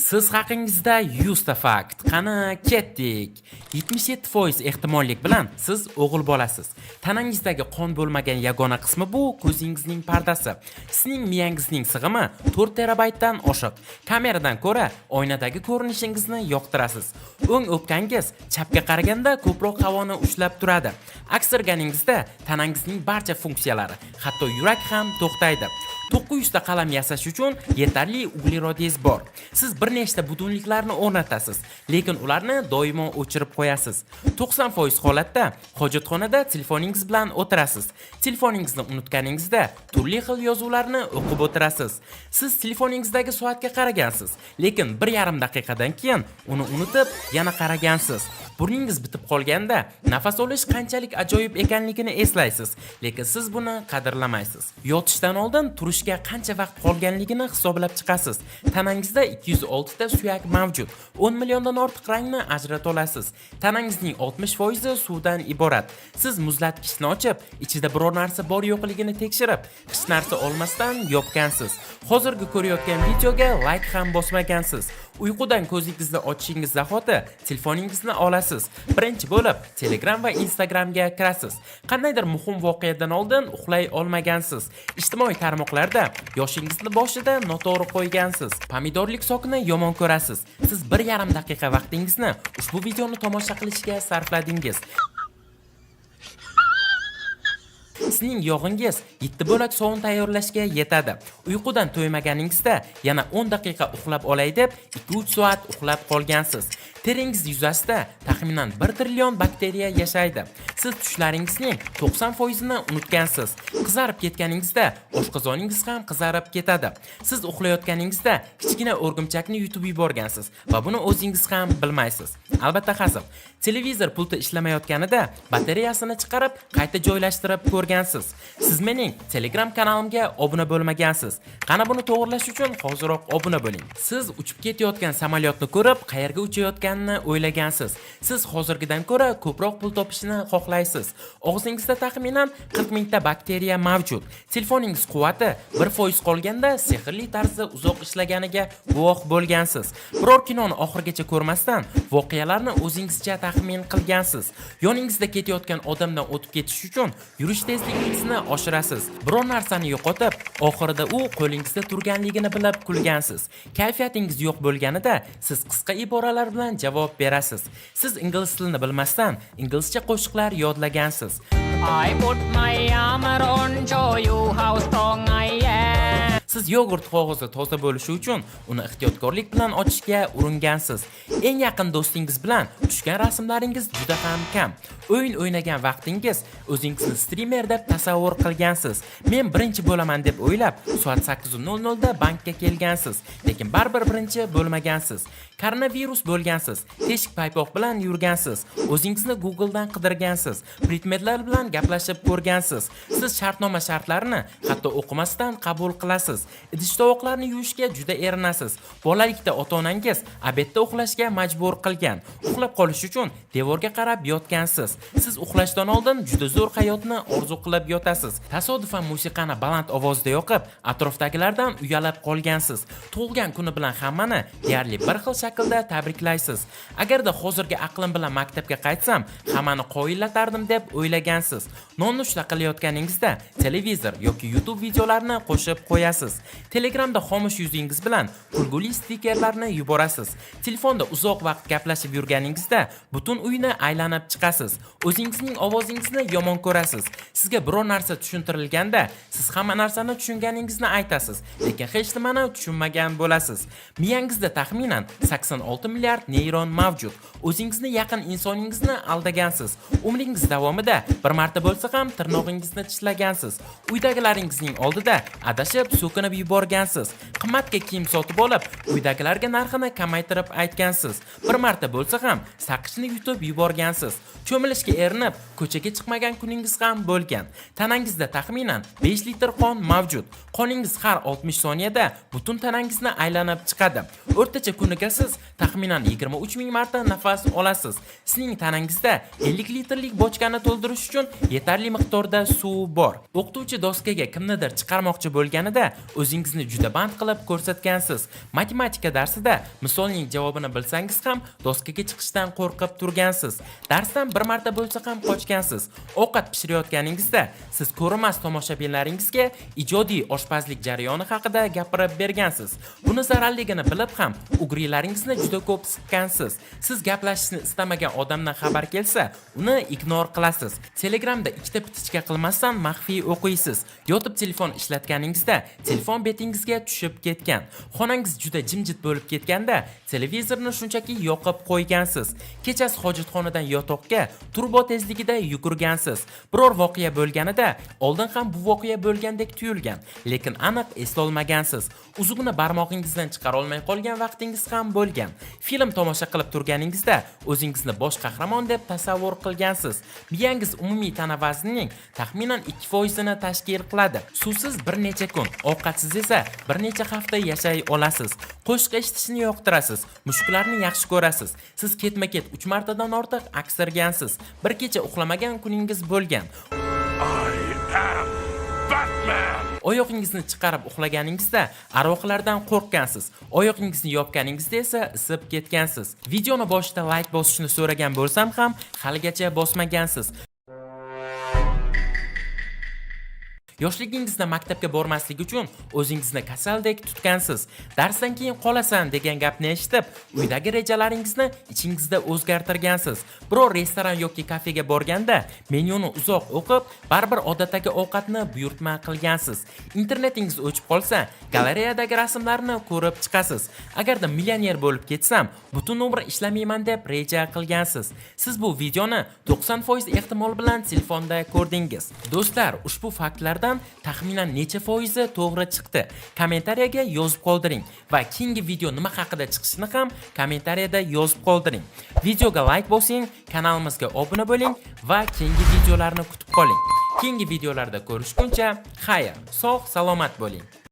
Siz haqingizda 100 ta fakt. Qani ketdik. 77% ehtimollik bilan siz o'g'il bo'lasiz. Tanangizdagi qon bo'lmagan yagona qismi bu ko'zingizning pardasi. Sizning miyangizning sig'imi 4 terabaytdan oshiq. Kameradan ko'ra oynadagi ko'rinishingizni yoqtirasiz. O'ng o'pkangiz chapga qaraganda ko'proq havoni ushlab turadi. Aksirganingizda tanangizning barcha funksiyalari, hatto yurak ham to'xtaydi. 900 ta qalam yasash uchun yetarli uglerodingiz bor. Siz bir nechta butunliklarni o'rnatasiz, lekin ularni doimo o'chirib qo'yasiz. 90% holatda hojatxonada telefoningiz bilan o'tirasiz. Telefoningizni unutganingizda turli xil yozuvlarni o'qib o'tirasiz. Siz telefoningizdagi soatga qaragansiz, lekin 1,5 daqiqadan keyin uni unutib yana qaragansiz. Burningiz bitib qolganda nafas olish qanchalik ajoyib ekanligini eslaysiz, lekin siz buni qadrlamaysiz. Yotishdan oldin turishga qancha vaqt qolganligini hisoblab chiqasiz. Tanangizda 206 ta suyak mavjud. 10 milliondan ortiq rangni ajrata olasiz. Tanangizning 60% suvdan iborat. Siz muzlatgichni ochib, ichida biror narsa bor yo'qligini tekshirib, hech narsa olmasdan yopgansiz. Hozirgi ko'rayotgan videoga like ham bosmagansiz. Uyqudan ko'zingizni ochishingiz zahoti telefoningizni olasiz. Birinchi bo'lib Telegram va Instagramga kirasiz. Qandaydir muhim voqeadan oldin uxlay olmagansiz. Ijtimoiy tarmoqlarda yoshingizni boshida noto'g'ri qo'ygansiz. Pomidorlik sokini yomon ko'rasiz. Siz 1,5 daqiqa vaqtingizni ushbu videoni tomosha qilishga sarfladingiz. Sizning yog'ingiz 7 bo'lak sovun tayyorlashga yetadi. Uyqudan to'ymaganingizda yana 10 daqiqa uxlab olay deb 2-3 soat uxlab qolgansiz. Teringiz yuzasida taxminan 1 trillion bakteriya yashaydi. Siz tushlaringizning 90%ni unutgansiz. Qizarib ketganingizda oshqozoningiz ham qizarib ketadi. Siz uxlayotganingizda kichkina o'rgimchakni yutib yuborgansiz va buni o'zingiz ham bilmaysiz. Albatta hazil. Televizor pulti ishlamayotganida batareyasini chiqarib, qayta joylashtirib ko'rgansiz. Siz mening Telegram kanalimga obuna bo'lmagansiz. Qani buni to'g'rilash uchun hoziroq obuna bo'ling. Siz uchib ketayotgan samolyotni ko'rib, qayerga uchayotganini o'ylagansiz. Siz hozirgidan ko'ra ko'proq pul topishni xohlaysiz. Og'zingizda taxminan 40 mingta bakteriya mavjud. Telefoningiz quvvati 1% qolganda sehrli tarzda uzoq ishlaganiga guvoh bo'lgansiz. Biror kinoni oxirigacha ko'rmasdan voqealarni o'zingizcha taxmin qilgansiz. Yoningizda ketayotgan odamdan o'tib ketish uchun yurish tezligingizni oshirasiz. Biror narsani yo'qotib, oxirida u qo'lingizda turganligini bilib kulgansiz. Kayfiyatingiz yo'q bo'lganida siz qisqa iboralar bilan javob berasiz. Siz ingliz tilini bilmasdan inglizcha qo'shiqlar yodlagansiz. I put my armor on, show you how strong I am. Siz yogurt qog'ozi toza bo'lishi uchun uni ehtiyotkorlik bilan ochishga uringansiz. Eng yaqin do'stingiz bilan tushgan rasmlaringiz juda ham kam. O'yin o'ynagan vaqtingiz o'zingizni streamer deb tasavvur qilgansiz. Men birinchi bo'laman deb o'ylab, soat 8:00 da bankka kelgansiz, lekin baribir birinchi bo'lmagansiz. Koronavirus bo'lgansiz, teshik paypoq bilan yurgansiz, o'zingizni Google dan qidirgansiz, predmetlar bilan gaplashib ko'rgansiz. Siz shartnoma shartlarini hatto o'qimasdan qabul qilasiz. Idish-tovoqlarni yuvishga juda erinasiz. Bolalikda ota-onangiz obedda uxlashga majbur qilgan. Uxlab qolish uchun devorga qarab yotgansiz. Siz uxlashdan oldin juda zo'r hayotni orzu qilib yotasiz. Tasodifan musiqani baland ovozda yoqib, atrofdagilardan uyalib qolgansiz. Tug'ilgan kuni bilan hammani deyarli bir xil shaklda tabriklaysiz. Agarda hozirgi aqlim bilan maktabga qaytsam, hammani qoyillatardim deb o'ylagansiz. Nonushta qilayotganingizda televizor yoki YouTube videolarini qo'shib qo'yasiz. Telegramda xomush yuzingiz bilan kulguli stikerlarni yuborasiz. Telefonda uzoq vaqt gaplashib yurganingizda butun uyni aylanib chiqasiz. O'zingizning ovozingizni yomon ko'rasiz. Sizga biror narsa tushuntirilganda, siz hamma narsani tushunganingizni aytasiz, lekin hech nimani tushunmagan bo'lasiz. Miyangizda taxminan 86 milliard neyron mavjud. O'zingizni yaqin insoningizni aldagansiz. Umringiz davomida bir marta bo'lsa ham tirnog'ingizni tishlagansiz. Uydagilaringizning oldida adashib so'kinib yuborgansiz. Qimmatga kiyim sotib olib, uydagilarga narxini kamaytirib aytgansiz. Bir marta bo'lsa ham saqishni yutib yuborgansiz. Cho'milishga erinib, ko'chaga chiqmagan kuningiz ham bo'lgan. Tanangizda taxminan 5 litr qon mavjud. Qoningiz har 60 soniyada butun tanangizni aylanib chiqadi. O'rtacha kuniga siz siz taxminan 23 ming marta nafas olasiz. Sizning tanangizda 50 litrlik bochkani to'ldirish uchun yetarli miqdorda suv bor. O'qituvchi doskaga kimnidir chiqarmoqchi bo'lganida o'zingizni juda band qilib ko'rsatgansiz. Matematika darsida misolning javobini bilsangiz ham doskaga chiqishdan qo'rqib turgansiz. Darsdan bir marta bo'lsa ham qochgansiz. Ovqat pishirayotganingizda siz ko'rmas tomoshabinlaringizga ijodiy oshpazlik jarayoni haqida gapirib bergansiz. Buni zararligini bilib ham ugrilaringizni juda ko'p siqqansiz. Siz gaplashishni istamagan odamdan xabar kelsa, uni ignor qilasiz. Telegramda ikkita pitichka qilmasdan maxfiy o'qiysiz. Yotib telefon ishlatganingizda telefon betingizga tushib ketgan. Xonangiz juda jimjit bo'lib ketganda televizorni shunchaki yoqib qo'ygansiz. Kechasi hojatxonadan yotoqqa turbo tezligida yugurgansiz. Biror voqea bo'lganida oldin ham bu voqea bo'lgandek tuyulgan, lekin aniq eslolmagansiz. Uzug'ini barmog'ingizdan chiqara olmay qolgan vaqtingiz ham bo'lgan. Film tomosha qilib turganingizda o'zingizni bosh qahramon deb tasavvur qilgansiz. Miyangiz umumiy tana vaznining taxminan 2% ni tashkil qiladi. Suvsiz bir necha kun, ovqatsiz esa bir necha hafta yashay olasiz. Qo'shiq eshitishni yoqtirasiz, mushuklarni yaxshi ko'rasiz. Siz ketma-ket 3 martadan ortiq aksirgansiz. Bir kecha uxlamagan kuningiz bo'lgan. Oyoqingizni chiqarib uxlaganingizda arvohlardan qo'rqgansiz. Oyoqingizni yopganingizda esa isib ketgansiz. Videoni boshida like bosishni so'ragan bo'lsam ham haligacha bosmagansiz. Yoshligingizda maktabga bormaslik uchun o'zingizni kasaldek tutgansiz. Darsdan keyin qolasan degan gapni eshitib, uydagi rejalaringizni ichingizda o'zgartirgansiz. Biror restoran yoki kafega borganda menyuni uzoq o'qib, baribir odatdagi ovqatni buyurtma qilgansiz. Internetingiz o'chib qolsa, galereyadagi rasmlarni ko'rib chiqasiz. Agarda millioner bo'lib ketsam, butun umr ishlamayman deb reja qilgansiz. Siz bu videoni 90% ehtimol bilan telefonda ko'rdingiz. Do'stlar, ushbu faktlardan taxminan necha foizi to'g'ri chiqdi? Kommentariyaga yozib qoldiring va keyingi video nima haqida chiqishini ham kommentariyada yozib qoldiring. Videoga like bosing, kanalimizga obuna bo'ling va keyingi videolarni kutib qoling. Keyingi videolarda ko'rishguncha, xayr, sog', salomat bo'ling.